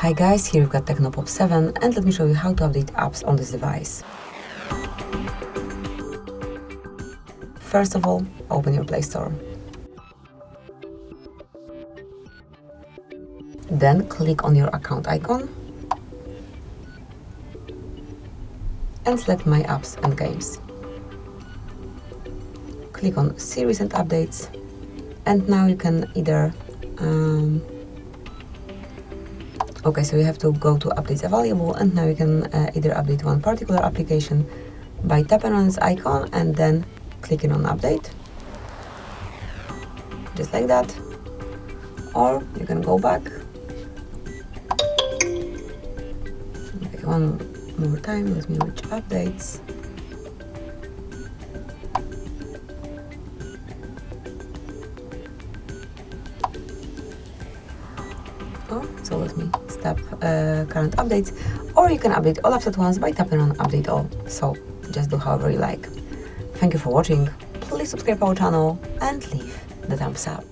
Hi guys, here you've got TECNO Pop 7 and let me show you how to update apps on this device. First of all, open your Play Store. Then click on your account icon and select My Apps and Games. Click on See Recent Updates and now you can either so you have to go to Updates Available and now you can either update one particular application by tapping on its icon and then clicking on Update, just like that, or you can go back. Okay, one more time, let me reach Updates. So let me stop current updates, or you can update all apps at once by tapping on Update All. So just do however you like. Thank you for watching. Please subscribe our channel and leave the thumbs up.